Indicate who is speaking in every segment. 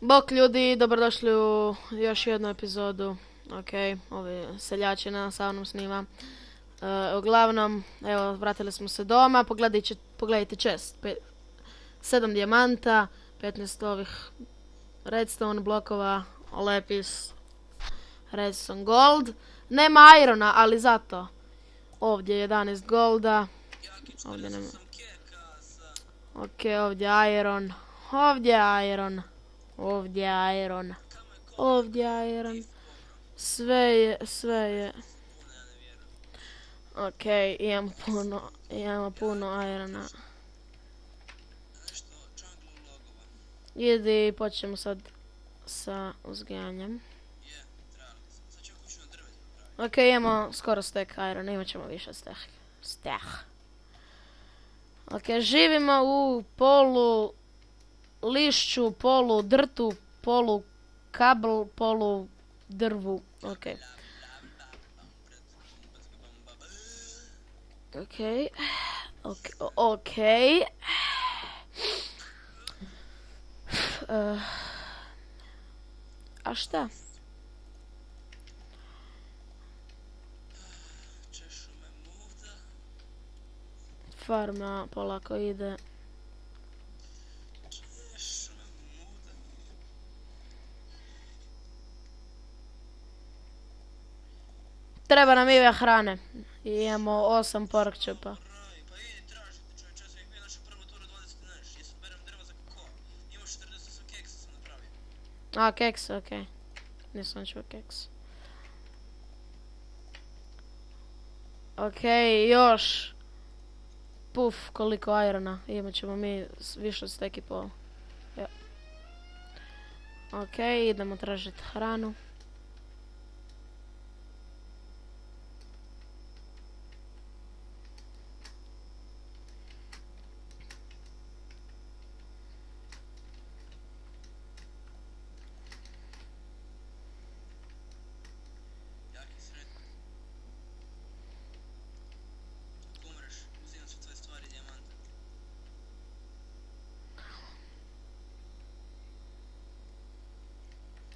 Speaker 1: Bok ljudi, dobrodošli u još jednu epizodu. Ok, ovi seljačina sa mnom snima. Uglavnom, evo, vratili smo se doma. Pogledajte čest. 7 dijamanta, 15 ovih redstone blokova, lepis, redstone gold. Nema irona, ali zato. Ovdje je 11 golda. Ovdje nema. Ok, ovdje iron. Ovdje iron. Ovdje iron. Ovdje iron. Sve je. Ok, imamo puno irona. Idi, počnemo sad sa uzgajanjem. Ok, imamo skoro stack irona, imat ćemo više stack. Ok, živimo u polu lišću, polu drtu, polu kabel, polu drvu. Ok. A šta? Farma polako ide. Treba nam ive hrane. Imamo 8 pork chopa. A, keks, okej. Nisam čuo keks. Okej, još. Puf, koliko irona. Imat ćemo mi više od stack i pol. Okej, idemo tražiti hranu.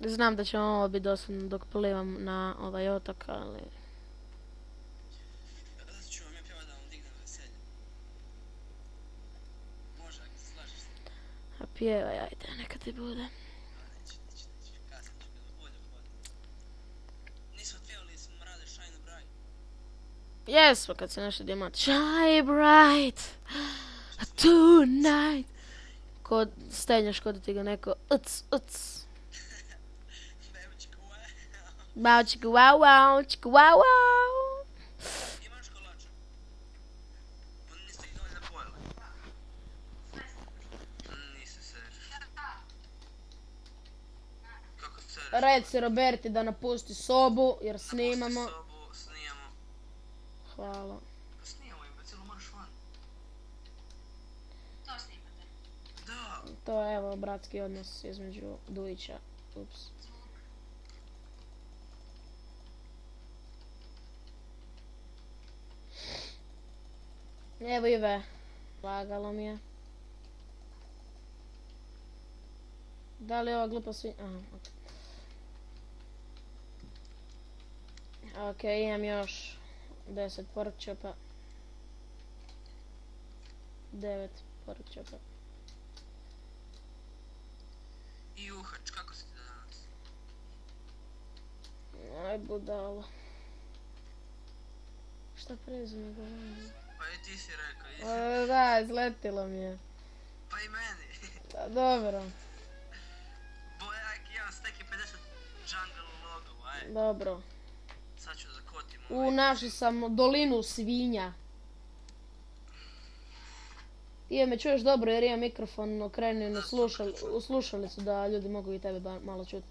Speaker 1: Znam da će ovo biti dosadno dok plivam na ovaj otok, ali... A pjevaj, ajde, neka ti bude. Jesmo kad se nešto dijamant. Shine bright tonight. Kod stenjaš kod da ti ga neko uc. Bao čika wow.
Speaker 2: Imaš kolača? Oni niste ih dovoljno pojeli. Nisu se. Kako se...
Speaker 1: Reci Roberti da napusti sobu jer snimamo.
Speaker 2: Snimamo.
Speaker 1: Hvala.
Speaker 2: Pa snimamo, imbecilo, moraš van.
Speaker 3: To snimate.
Speaker 2: Da.
Speaker 1: To je evo bratski odnos između Dujića. Ups. Evo Ive, lagalo mi je. Da li je ova glupa svinja? Aha, ok, imam još 10 pork chopa. 9 pork chopa.
Speaker 2: I uhač, kako si ti danas?
Speaker 1: Aj budalo. Šta prezime govorim?
Speaker 2: Pa i ti si rekao, i...
Speaker 1: Da, izletilo mi je.
Speaker 2: Pa i meni.
Speaker 1: Da, dobro.
Speaker 2: Bojak, imam stack i 50 jungle logova, aj.
Speaker 1: Dobro.
Speaker 2: Sad ću zakotim
Speaker 1: Našao sam dolinu svinja. Ije, me čuješ dobro jer imam mikrofon okrenjen u slušalicu da ljudi mogu i tebe malo čuti.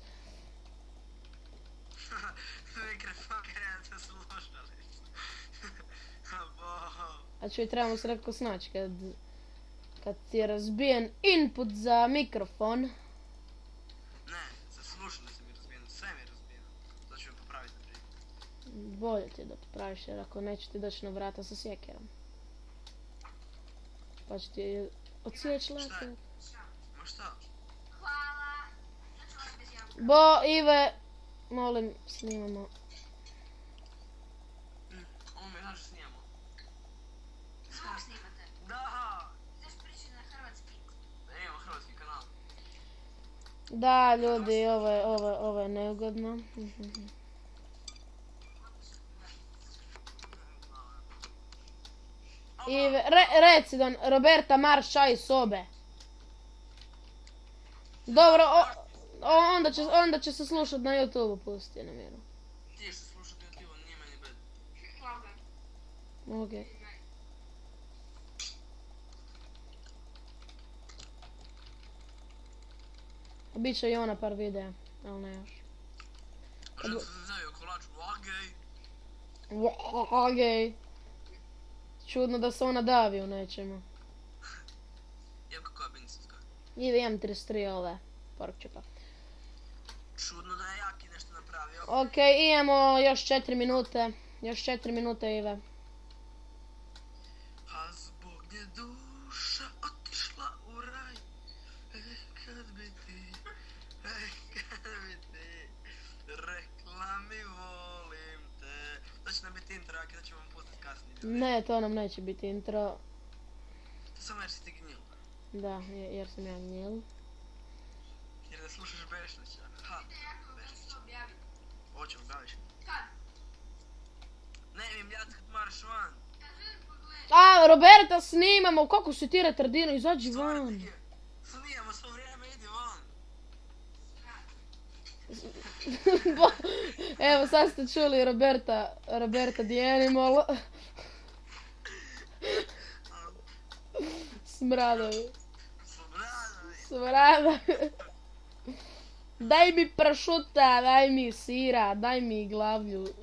Speaker 2: Mikrofon krenete slušalicu.
Speaker 1: A čuj, trebamo se nekako snaći kad ti je razbijen input za mikrofon.
Speaker 2: Ne, za slušalicu mi je razbijeno, sve mi je razbijeno. Sad ću mi popraviti na prije.
Speaker 1: Bolje ti je da popraviš jer ako neću ti doći na vrata sa sjekirom. Pa ću ti odsjeći
Speaker 2: Šta je?
Speaker 1: lakat.
Speaker 2: Ma šta?
Speaker 3: Hvala.
Speaker 1: Ive, molim, snimamo.
Speaker 2: Ovo mi je znaš snijamo.
Speaker 3: Zvuk snimate.
Speaker 2: Da!
Speaker 3: Ideš pričati na hrvatski.
Speaker 2: Da imamo hrvatski kanal.
Speaker 1: Da, ljudi, ovo je neugodno. Ive, reci da Roberta marš čaj iz sobe. Dobro, onda će se slušat na YouTube-u, pusti na miru.
Speaker 2: Ti što slušati na tivo, nije meni bed.
Speaker 3: Hvala.
Speaker 1: Okej. Biće i ona par videa, ali ne još.
Speaker 2: Možda se znaju kolač vagej.
Speaker 1: Okej. Čudno da se ona davi u nečemu.
Speaker 2: Jem kako je benzinska.
Speaker 1: Ive, imam 33 ove porkčepa.
Speaker 2: Čudno da je Jaki nešto napravio.
Speaker 1: Okej, imamo još 4 minute. Još 4 minute, Ive.
Speaker 2: A zbog nje duša otišla u raj. Kad bi ti rekla mi volim te. To će nam biti intro, Jaki, da ćemo vam pustiti kasnije.
Speaker 1: Ne, to nam neće biti intro.
Speaker 2: To samo jer si ti gnjil.
Speaker 1: Da, jer sam ja gnjil.
Speaker 2: Jer da slušaš Bešnića. Ha, Bešnić.
Speaker 3: Objaviti.
Speaker 2: Hoćemo, baviš.
Speaker 3: Kad?
Speaker 2: Ne, mi mljad kad moraš van.
Speaker 3: Kad želim pogledati.
Speaker 1: A, Roberta, snimamo, kako si ti retardino, izađi van.
Speaker 2: Snijamo svo vrijeme, idi van.
Speaker 1: Evo, sad ste čuli Roberta the Animal. Smradovi. Smradovi. Daj mi pršuta, daj mi sira, daj mi glavlju,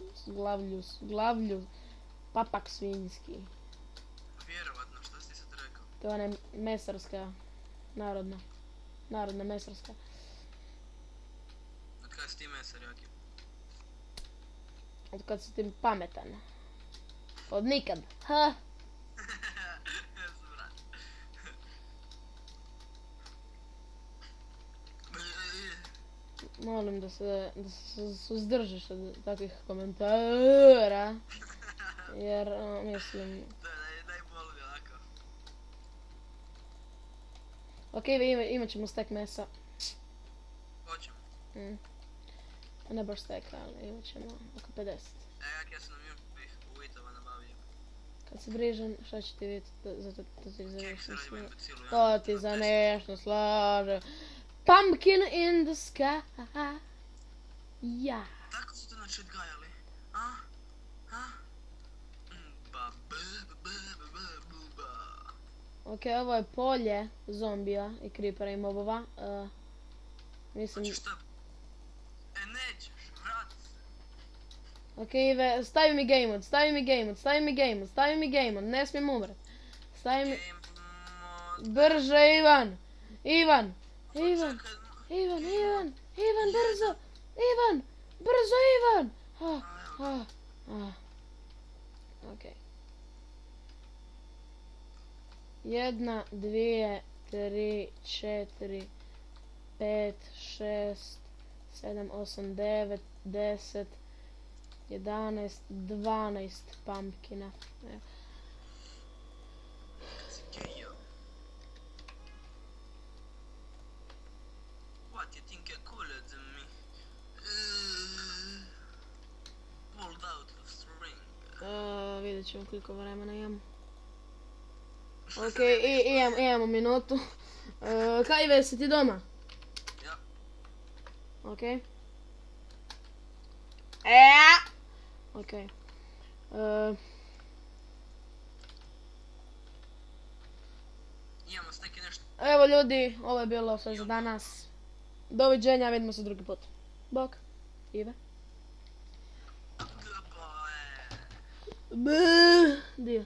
Speaker 1: papak svinjski.
Speaker 2: Vjerovatno, što si ti sad rekao?
Speaker 1: To je ona mesarska, narodna mesarska.
Speaker 2: Od kada si ti mesar, Jaki?
Speaker 1: Od kad si ti pametan. Od nikad. Ha.
Speaker 2: Smrad.
Speaker 1: Molim da se suzdržiš od takvih komentara. Jer, mislim...
Speaker 2: Daj boli, onako.
Speaker 1: Okej, imat ćemo stek mesa.
Speaker 2: Hoćemo.
Speaker 1: Ne baš stek, ali imat ćemo oko 50.
Speaker 2: Jak ja sam nam još u Itova nabavio.
Speaker 1: Kad se brižem, šta će ti vidjeti, zato ti za
Speaker 2: Kek
Speaker 1: nešto
Speaker 2: se radi
Speaker 1: slaže.
Speaker 2: imbecilu.
Speaker 1: To ti za nešto slaže. Pumpkin in the sky. Ja.
Speaker 2: Tako su te znači odgajali. A? A? Ba, ba, ba, ba, ba, ba.
Speaker 1: Okej, ovo je polje zombija i creepera i mobova. Mislim...
Speaker 2: Hoćeš šta? Nećeš, vrati se.
Speaker 1: Okej, Ive, stavi mi game mode, ne smijem umret. Stavi mi...
Speaker 2: Game mode.
Speaker 1: Brže, Ivan, brzo, Ivan! Okej. 1, 2, 3, 4, 5, 6, 7, 8, 9, 10, 11, 12 pumpkina. Evo.
Speaker 2: Gejo. What you think you're cooler than me? Pulled out of string.
Speaker 1: Vidjet ćemo koliko vremena imamo. Okej, imamo minutu. Kaj, Ive, si ti doma?
Speaker 2: Ja.
Speaker 1: Okej. Okej.
Speaker 2: Imamo steke nešto.
Speaker 1: Evo ljudi, ovo je bilo sve za danas. Doviđenja, vidimo se drugi put. Bok. Ive.
Speaker 2: Goodbye.
Speaker 1: Dio.